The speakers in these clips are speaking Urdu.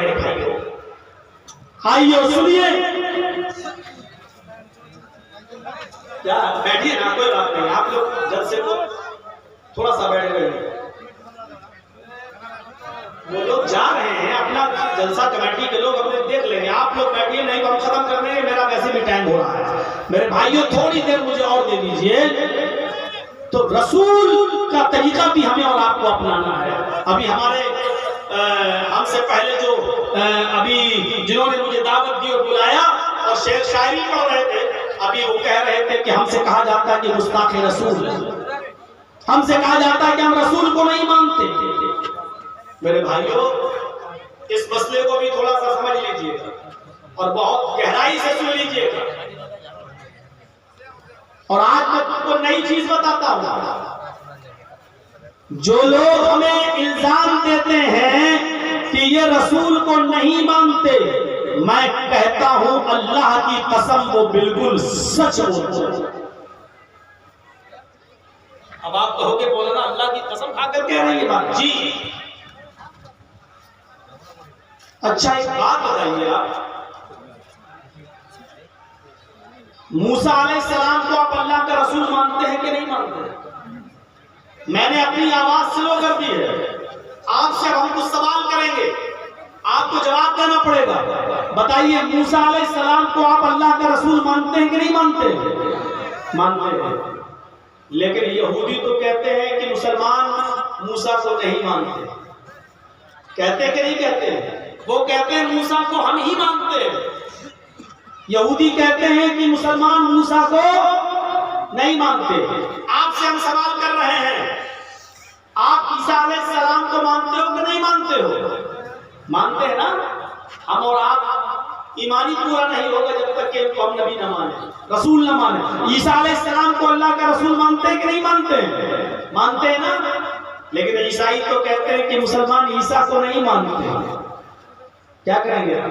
میرے بھائیوں، آئیے سنیے. کیا بیٹھیے نا، کوئی بات نہیں، آپ لوگ جلسے کو تھوڑا سا بیٹھ گئے. وہ لوگ جا رہے ہیں، اپنا جلسہ کمیٹی کے لوگ اپنے دیکھ لیں گے. آپ لوگ بیٹھیے، نہیں تو ہم ختم کرنے ہیں، میرا ویسے بھی ٹائم ہو رہا ہے. میرے بھائیوں تھوڑی دیر مجھے اور دے دیجئے. تو رسول کا طریقہ بھی ہمیں اور آپ کو اپنانا ہے. ابھی ہمارے ہم سے پہلے جو ابھی جنہوں نے مجھے دعوت دی اور بلایا اور شعر شاعری پڑھ رہے تھے، ابھی وہ کہہ رہے تھے کہ ہم سے کہا جاتا ہے کہ گستاخ رسول، ہم سے کہا جاتا ہے کہ ہم رسول کو نہیں مانتے. میرے بھائیوں اس مسئلے کو بھی تھوڑا سا سمجھ لیجئے گا اور بہت گہرائی سے سن لیجئے گا. اور آج میں تم کو نئی چیز بتاتا ہوں. جو لوگ ہمیں الزام دیتے ہیں کہ یہ رسول کو نہیں مانتے، میں کہتا ہوں اللہ کی قسم وہ بالکل سچ بولتے ہیں. اب آپ کہو گے بولنا اللہ کی قسم کھا کر کہہ رہے ہیں یہ بات؟ جی. اچھا ایک بات بتائیے، آپ موسیٰ علیہ السلام کو آپ اللہ کا رسول مانتے ہیں کہ نہیں مانتے؟ میں نے اپنی آواز سلو کر دی ہے. آپ سے ہم کچھ سوال کریں گے، آپ کو جواب دینا پڑے گا. بتائیے موسیٰ علیہ السلام کو آپ اللہ کا رسول مانتے ہیں کہ نہیں مانتے؟ مانتے ہیں. لیکن یہودی تو کہتے ہیں کہ مسلمان موسیٰ کو نہیں مانتے. کہتے کہ نہیں کہتے؟ وہ کہتے ہیں موسیٰ کو ہم ہی مانتے ہیں. یہودی کہتے ہیں کہ مسلمان موسیٰ کو نہیں مانتے. آپ سے ہم سوال کر رہے ہیں، آپ عیسیٰ علیہ السلام کو مانتے ہو کہ نہیں مانتے ہو؟ مانتے ہیں نا. ہم اور آپ ایمانی پورا نہیں ہوگا جب تک کہ ہم نبی نہ مانیں، رسول نہ مانیں. عیسیٰ علیہ السلام کو اللہ کا رسول مانتے ہیں کہ نہیں مانتے ہیں؟ مانتے ہیں نا. لیکن عیسائی تو کہتے ہیں کہ مسلمان عیسیٰ کو نہیں مانتے. کیا کریں گے؟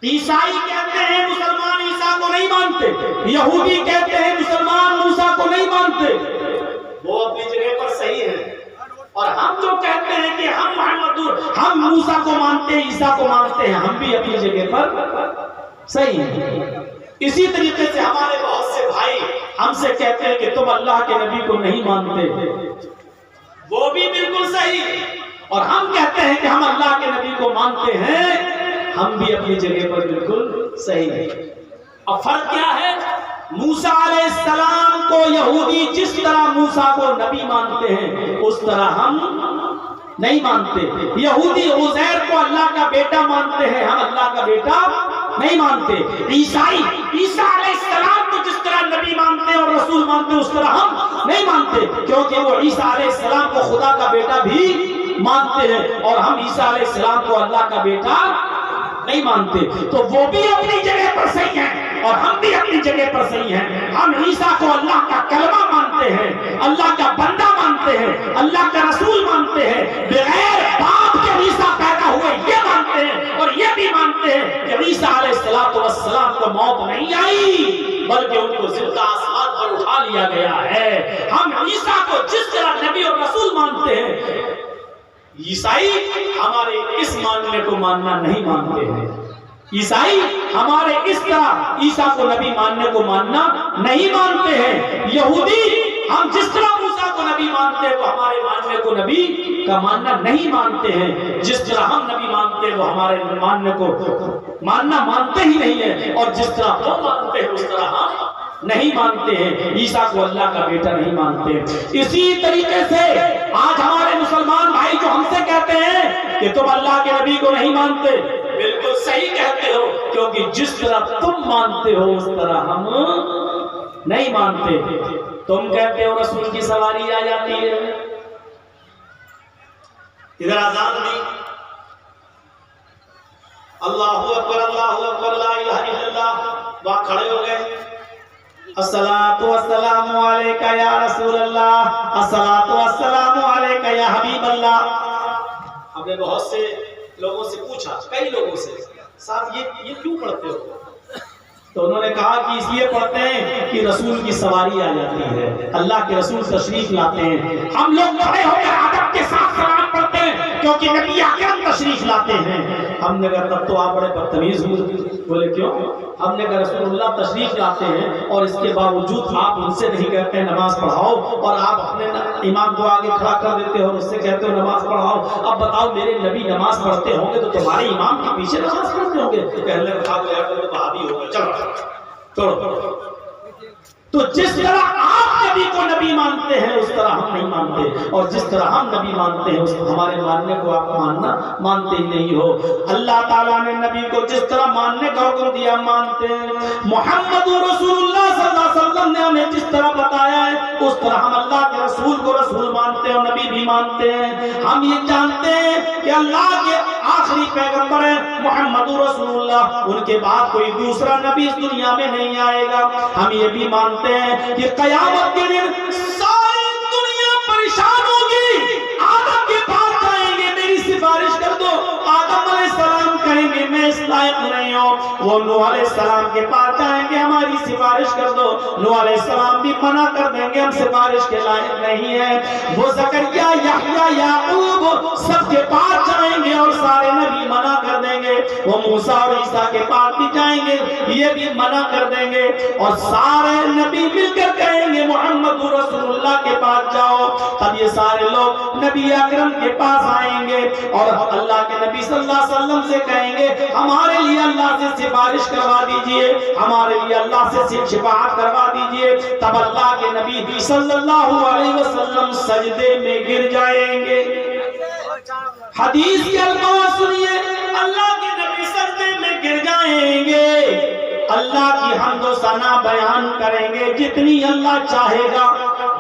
عیسائی کہتے ہیں مسلمان عیسیٰ کو نہیں مانتے، یہودی کہتے ہیں مسلمان موسیٰ کو نہیں مانتے. وہ اپنی جگہ پر صحیح ہے. اور ہم جو کہتے ہیں کہ ہم موسیٰ کو مانتے ہیں، عیسیٰ کو مانتے ہیں، ہم بھی اپنی جگہ پر صحیح ہیں. اسی طریقے سے ہمارے بہت سے بھائی ہم سے کہتے ہیں کہ تم اللہ کے نبی کو نہیں مانتے، وہ بھی بالکل صحیح. اور ہم کہتے ہیں کہ ہم اللہ کے نبی کو مانتے ہیں، ہم بھی اپنی جگہ پر بالکل صحیح ہیں. اب فرق کیا ہے؟ موسیٰ علیہ السلام کو یہودی جس طرح موسیٰ کو نبی مانتے ہیں اس طرح ہم نہیں مانتے. یہودی عزیر کو اللہ کا بیٹا مانتے ہیں، ہم اللہ کا بیٹا نہیں مانتے. عیسائی عیسیٰ علیہ السلام کو جس طرح نبی مانتے ہیں اور رسول مانتے ہیں اس طرح ہم نہیں مانتے، کیونکہ وہ عیسیٰ علیہ السلام کو خدا کا بیٹا بھی مانتے ہیں اور ہم عیسیٰ علیہ السلام کو اللہ کا بیٹا نہیں مانتے. تو وہ بھی اپنی جگہ پر صحیح ہیں اور ہم بھی اپنی جگہ پر صحیح ہیں. ہم عیسیٰ کو اللہ کا کلمہ مانتے ہیں، اللہ کا بندہ مانتے ہیں، اللہ کا رسول مانتے ہیں. بغیر باپ کے عیسیٰ پیدا ہوئے یہ مانتے ہیں، اور یہ بھی مانتے ہیں کہ عیسیٰ علیہ السلام کو موت نہیں آئی بلکہ ان کو زندہ آسمان پر اٹھا لیا گیا ہے. ہم عیسیٰ کو جس طرح نبی اور رسول مانتے ہیں، عیسائی ہمارے اس ماننے کو ماننا نہیں مانتے ہیں. عیسائی ہمارے اس طرح عیسیٰ کو نبی ماننے کو ماننا نہیں مانتے ہیں. یہودی ہم جس طرح موسیٰ کو نبی مانتے ہیں وہ ہمارے ماننے کو نبی کا ماننا نہیں مانتے ہیں. جس طرح ہم نبی مانتے ہیں وہ ہمارے ماننے کو ماننا مانتے ہی نہیں ہے، اور جس طرح وہ مانتے ہیں اس طرح ہم نہیں مانتے ہیں. عیسیٰ کو اللہ کا بیٹا نہیں مانتے. اسی طریقے سے آج ہمارے مسلمان بھائی جو ہم سے کہتے ہیں کہ تم اللہ کے نبی کو نہیں مانتے، بالکل صحیح کہتے ہو، کیونکہ جس طرح تم مانتے ہو اس طرح ہم نہیں مانتے. تم کہتے ہو رسول کی سواری آ جاتی ہے، ادھر آزان نہیں، اللہ اکبر لا الہ الا اللہ، وہاں کھڑے ہو گئے، الصلاۃ والسلام علیکہ یا رسول اللہ، الصلاۃ والسلام علیکہ یا حبیب اللہ. ہم نے بہت سے لوگوں سے پوچھا، کئی لوگوں سے، صاحب یہ کیوں پڑھتے ہو؟ تو انہوں نے کہا کہ اس لیے پڑھتے ہیں کہ رسول کی سواری آ جاتی ہے، اللہ کے رسول تشریف لاتے ہیں. ہم لوگ کھڑے ہو کر ادب کے ساتھ سلام پڑھتے ہیں کیونکہ نبی اکرم تشریف لاتے ہیں۔ ہم نے کہا تب تو آپ بڑے بدتمیز ہوئے۔ بولے کیوں؟ ہم نے کہا رسول اللہ تشریف لاتے ہیں اور اس کے باوجود آپ ان سے نہیں کہتے نماز پڑھاؤ، اور آپ اپنے امام کو آگے کھڑا کر دیتے ہو اور اس سے کہتے ہو نماز پڑھاؤ۔ اب بتاؤ میرے نبی نماز پڑھتے ہوں گے تو تمہارے امام کے پیچھے نماز پڑھتے ہوں گے؟ کہنے لگا تو بھابی ہوگا، چلو چھوڑو۔ تو جس طرح آپ نبی کو نبی مانتے ہیں اس طرح ہم نہیں مانتے، اور جس طرح ہم نبی مانتے ہیں اس ہمارے ماننے کو آپ مانتے ہی نہیں ہو۔ اللہ تعالیٰ نے نبی کو جس طرح ماننے کا حکم دیا مانتے ہیں، محمد رسول اللہ صلی اللہ علیہ وسلم نے ہمیں جس طرح بتایا ہے اس طرح ہم اللہ کے رسول کو رسول مانتے ہیں اور نبی بھی مانتے ہیں۔ ہم یہ جانتے ہیں کہ اللہ کے آخری پیغمبر ہیں محمد رسول اللہ، ان کے بعد کوئی دوسرا نبی اس دنیا میں نہیں آئے گا۔ ہم یہ بھی مانتے ہیں کہ قیامت کے دن ساری دنیا پریشان ہوگی، آدم کے پاس جائیں گے میری سفارش کر دو، آدم علیہ السلام کہیں گے میں اس لائق نہیں ہوں، وہ نوح علیہ السلام کے پاس جائیں گے ہماری سفارش کر دو، نوح علیہ السلام بھی منع کر دیں گے ہم سفارش کے لائق نہیں ہیں، وہ زکریا یحییٰ یعقوب سب کے پاس جائیں گے اور سارے نبی منع کر دیں گے، وہ موسیٰ اور عیسیٰ کے پاس بھی جائیں گے یہ بھی منع کر دیں گے، اور سارے نبی مل کر کہیں گے محمد رسول اللہ کے پاس جاؤ، تب یہ سارے لوگ نبی اکرم کے پاس آئیں گے اور اللہ کے نبی صلی اللہ علیہ وسلم سے کہیں گے ہمارے لیے اللہ سے سفارش کروا دیجئے، ہمارے لیے اللہ سے شفاعت کروا دیجئے، تب اللہ کے نبی صلی اللہ علیہ وسلم سجدے میں گر جائیں گے۔ حدیث کے الفاظ سنیے، اللہ کے نبی سجدے میں گر جائیں گے، اللہ کی حمد و ثنا بیان کریں گے جتنی اللہ چاہے گا،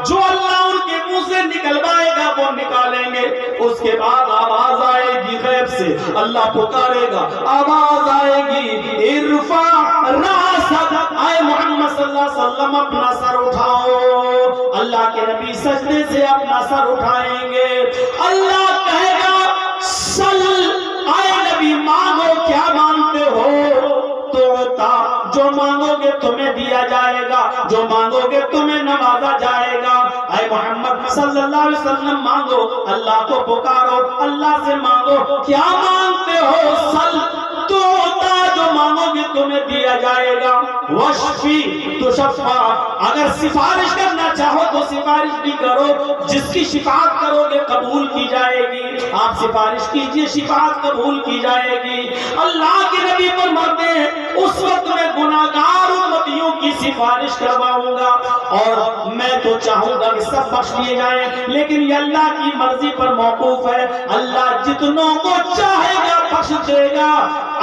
جو اللہ ان کے منہ سے نکلوائے گا وہ نکالیں گے، اس کے بعد آواز آئے گی غیب سے، اللہ پکارے گا، آواز آئے گی ارفع راسک، اے محمد صلی اللہ علیہ وسلم اپنا سر اٹھاؤ، اللہ کے نبی سجدے سے اپنا سر اٹھائیں گے، اللہ کہے گا سل، اے نبی مانگو کیا مانگتے ہو، جو مانگو گے تمہیں دیا جائے گا، جو مانگو گے تمہیں نوازا جائے گا، اے محمد صلی اللہ علیہ وسلم مانگو، اللہ کو پکارو، اللہ سے مانگو، کیا مانگتے ہو، سل تو جو مانگو گے تمہیں دیا جائے گا، وشفی تشفع، اگر سفارش کرنا چاہو تو سفارش بھی کرو، جس کی شفاعت کرو گے قبول کی جائے گی، آپ سفارش کیجئے شفاعت قبول کی جائے گی۔ اللہ کے نبی فرماتے ہیں اس وقت میں گناہگار امتیوں کی سفارش کرواؤں گا، اور میں تو چاہوں گا کہ سب بخش دیے جائیں، لیکن یہ اللہ کی مرضی پر موقوف ہے، اللہ جتنوں کو چاہے گا بخش دے گا،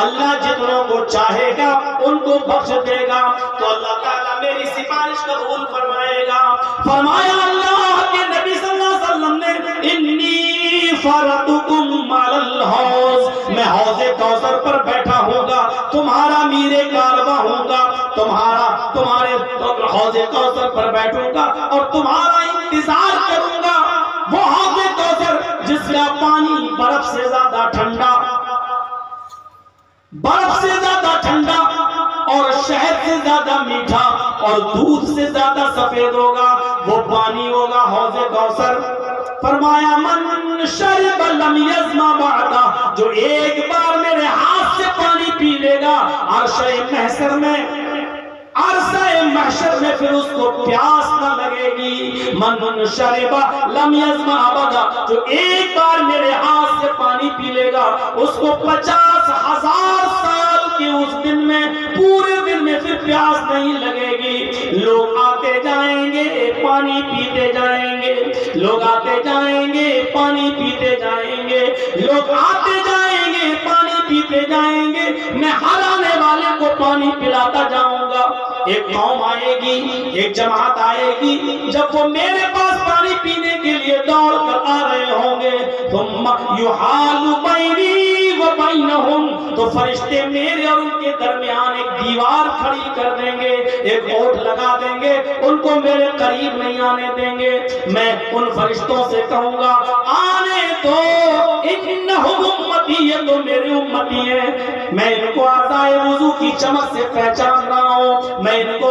اللہ جتنوں کو چاہے گا ان کو بخش دے گا، تو اللہ تعالیٰ میری سفارش قبول فرمائے گا۔ فرمایا اللہ کے نبی صلی اللہ علیہ وسلم نے انی فرطکم علی الحوض، میں حوض کوثر پر بیٹھا ہوں گا، تمہارا میرے کالبہ ہوں گا، تمہارے حوض کوثر پر بیٹھوں گا اور تمہارا انتظار کروں گا، وہ حوض کوثر جس کا پانی برف سے زیادہ ٹھنڈا، برف سے زیادہ ٹھنڈا اور شہد سے زیادہ میٹھا اور دودھ سے زیادہ سفید ہوگا، وہ پانی ہوگا حوض کوثر۔ فرمایا من شرب لم یظمأ بعدہ، جو ایک بار میرے ہاتھ سے پانی پی لے گا عرصۂ محشر میں، عرصۂ محشر میں پھر اس کو پیاس نہ لگے گی۔ من شرب لم یظمأ ابدا، جو ایک بار میرے ہاتھ سے پانی پی لے گا اس کو 50,000 سال کے اس دن میں، پورے دن میں پھر پیاس نہیں لگے گی۔ لوگ آتے جائیں گے پانی پیتے جائیں گے، لوگ آتے جائیں گے پانی پیتے جائیں گے، لوگ آتے جائیں گے پانی پیتے جائیں گے، میں ہر آنے والے کو پانی پلاتا جاؤں گا۔ ایک قوم آئے گی، ایک جماعت آئے گی، جب وہ میرے پاس پانی پینے کے لیے دوڑ کر آ رہے ہوں گے، ثم یحال بینی و بینہم، تو فرشتے میرے اور ان کے درمیان ایک دیوار کھڑی کر دیں گے، ایک اوٹ لگا دیں گے، ان کو میرے قریب نہیں آنے دیں گے۔ میں ان فرشتوں سے کہوں گا آنے دو، انہم امتی، یہ تو میری امتی ہے، میں ان کو آزائے وضو کی چمک سے پہچان رہا ہوں، میں ان کو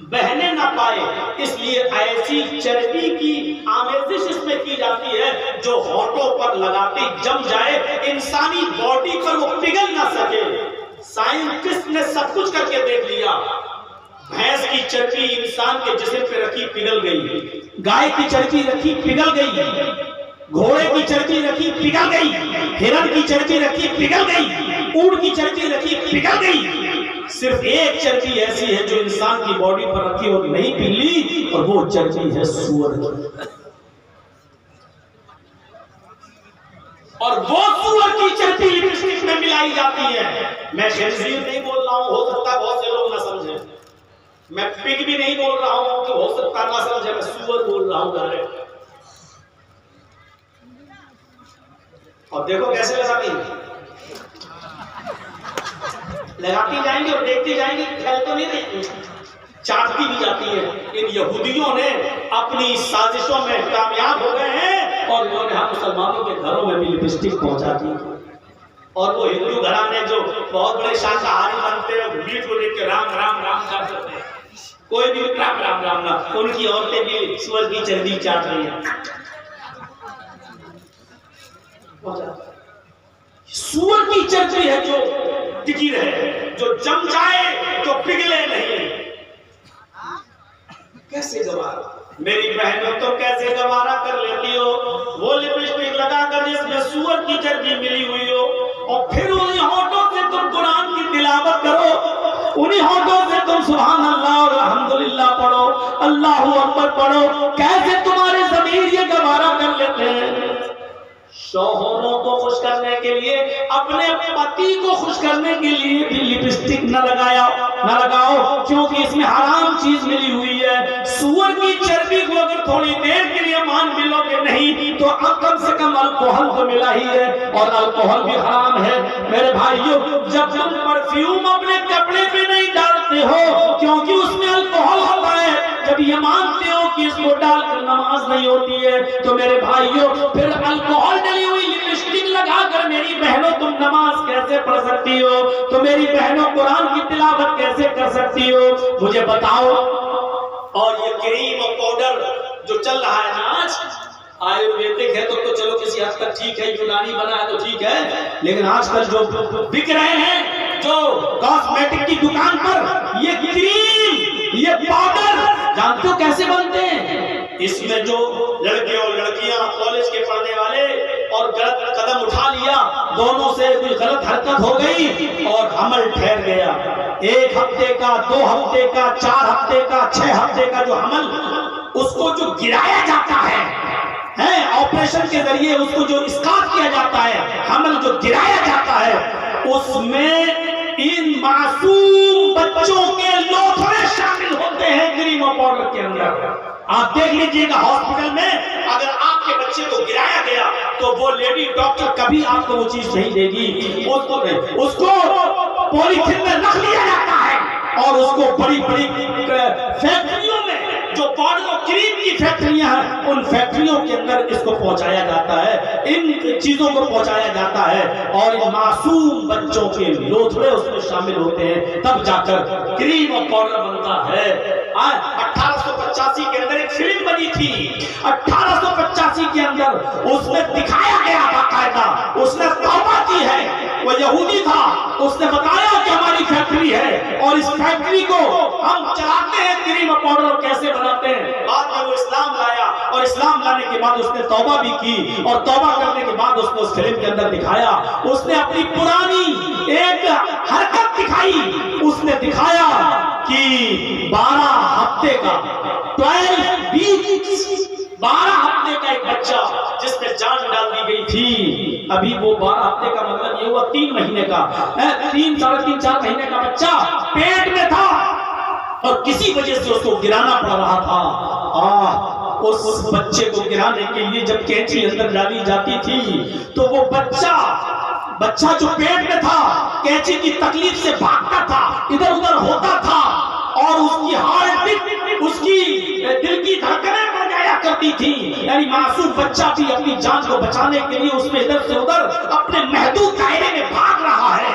بہنے نہ پائے، اس لیے ایسی چربی کی آمیزش اس میں کی جاتی ہے جو ہونٹوں پر لگاتی جم جائے، انسانی باڈی پر وہ پگھل نہ سکے۔ سائنٹسٹ نے سب کچھ کر کے دیکھ لیا، بھینس کی چربی انسان کے جسم پہ رکھی پگھل گئی، گائے کی چربی رکھی پگھل گئی، گھوڑے کی چربی رکھی پگھل گئی، ہرن کی چربی رکھی پگھل گئی، اونٹ کی چربی رکھی پگھل گئی۔ صرف ایک چربی ایسی ہے جو انسان کی باڈی پر رکھی اور نہیں پگھلی، اور وہ چربی ہے سور کی، اور وہ سور کی چربی لپسٹک میں ملائی جاتی ہے۔ میں خنزیر نہیں بول رہا ہوں، ہو سکتا ہے بہت سے لوگ نہ سمجھیں، میں پگ بھی نہیں بول رہا ہوں کہ ہو سکتا نہ سمجھے، میں سور بول رہا ہوں ڈائریکٹ۔ اور دیکھو کیسے لگاتی جائیں گے اور دیکھتی جائیں گے، پھیل تو نہیں رہی، چاٹتی بھی جاتی ہے۔ ان یہودیوں نے اپنی سازشوں میں کامیاب ہو گئے ہیں، اور انہوں نے ہم مسلمانوں کے گھروں میں بھی لپسٹک پہنچا دی۔ اور وہ ہندو گھرانے جو بہت بڑے شاکاہاری بنتے ہیں، میٹ کو دیکھ کے رام رام رام کرتے ہیں، کوئی بھی رام رام رام نہ، ان کی عورتیں بھی سور کی چربی چاٹ رہی ہیں۔ سور کی چربی ہے جو ٹکی رہے، جو جم جائے، جو پگھلے نہیں۔ کیسے گوارا میری بہنوں تو کیسے گوارا کر لیتی ہو وہ لپسٹک لگا کر جس میں سور کی چربی ملی ہوئی ہو، اور پھر انہی ہونٹوں سے تم قرآن کی تلاوت کرو، انہی ہونٹوں سے تم سبحان اللہ اور الحمدللہ پڑھو، اللہ اکبر پڑھو۔ کیسے تمہارے ضمیر یہ گوارا کر لیتے ہیں؟ شوہروں کو خوش کرنے کے لیے، اپنے پتی کو خوش کرنے کے لیے بھی لپسٹک نہ لگاؤ، کیونکہ اس میں حرام چیز ملی ہوئی ہے۔ سور کی چربی کو اگر تھوڑی دیر کے لیے مان بھی لو گے نہیں تو کم سے کم الکوہل تو ملا ہی ہے، اور الکوہل بھی حرام ہے۔ میرے بھائیو، جب تم پرفیوم اپنے کپڑے پہ نہیں ڈالتے ہو کیونکہ اس میں الکوہل ہوتا ہے، جب یہ مانتے ہو کہ اس کو ڈال کر نماز نہیں ہوتی ہے، تو میرے بھائیو پھر الکوہل ڈلی ہوئی لپسٹک لگا کر میری بہنوں تم نماز کیسے پڑھ سکتی ہو؟ تو میری بہنوں قرآن کی تلاوت کیسے کر سکتی ہو؟ مجھے بتاؤ۔ اور یہ کریم اور پاؤڈر جو چل رہا ہے نا آج، آیورویدک ہے تو چلو کسی حد تک ٹھیک ہے، یونانی بنا ہے تو ٹھیک ہے، لیکن آج کل جو بک رہے ہیں جو کاسمیٹک کی دکان پر، یہ کریم، یہ پاؤڈر، جانتے ہو کیسے بنتے ہیں؟ اس میں جو لڑکے اور لڑکیاں کالج کے پڑھنے والے اور غلط قدم اٹھا لیا، دونوں سے کوئی غلط حرکت ہو گئی اور حمل ٹھہر گیا، 1 ہفتے کا، 2 ہفتے کا، 4 ہفتے کا، 6 ہفتے کا جو حمل، اس کو جو گرایا جاتا ہے آپریشن کے ذریعے، اس کو جو اسقاط کیا جاتا ہے، حمل جو گرایا جاتا ہے، اس میں ان معصوم بچوں کے لوتھڑے شامل ہوتے ہیں کریم اور پاؤڈر کے اندر۔ آپ دیکھ لیجئے گا ہاسپٹل میں اگر آپ کے بچے کو گرایا گیا تو وہ لیڈی ڈاکٹر کبھی آپ کو وہ چیز نہیں دے گی، اس کو پولیتھین میں رکھ لیا جاتا ہے، اور اس کو بڑی بڑی فیکٹریوں میں جو پاؤڈر اور کریم کی فیکٹریاں ہیں، ان فیکٹریوں کے اندر اس کو پہنچایا جاتا ہے، ان چیزوں کو پہنچایا جاتا ہے، اور ان معصوم بچوں کے لوتھڑے اس میں شامل ہوتے ہیں، تب جا کر کریم اور پاؤڈر بنتا ہے۔ 1885 کے اندر ایک فلم بنی تھی، 1885 کے اندر اس میں دکھایا گیا باقاعدہ، اس نے توبہ کی ہے، وہ یہودی تھا، اس نے بتایا کہ ہماری فیکٹری ہے اور اس فیکٹری کو ہم چلاتے ہیں، کریم اور پاؤڈر کیسے بناتے ہیں۔ بعد میں وہ اسلام لایا، اور اسلام لانے کے بعد اس نے توبہ بھی کی، اور توبہ کرنے کے بعد اس نے اس فلم کے اندر دکھایا، اس نے اپنی پرانی ایک حرکت دکھائی، اس نے دکھایا کہ 12 ہفتے کا 12 ہفتے کا ایک بچہ جس میں جان ڈال دی گئی تھی، ابھی وہ 12 ہفتے کا مطلب یہ ہوا 3 مہینے کا، 3 ساڑھے 3 4 مہینے کا بچہ پیٹ میں تھا، اور کسی وجہ سے اس کو گرانا پڑ رہا تھا۔ اس بچے کو گرانے کے لیے جب کینچی اندر ڈالی جاتی تھی تو وہ بچہ جو پیٹ میں تھا کینچی کی تکلیف سے بھاگتا تھا، ادھر ادھر ہوتا تھا، اور اس کی ہارٹ بیٹ، اس کی دل کی دھڑکنیں بڑھ جایا کرتی تھی، یعنی معصوم بچہ بھی اپنی جان کو بچانے کے لیے اس میں ادھر سے ادھر اپنے محدود دائرے میں بھاگ رہا ہے،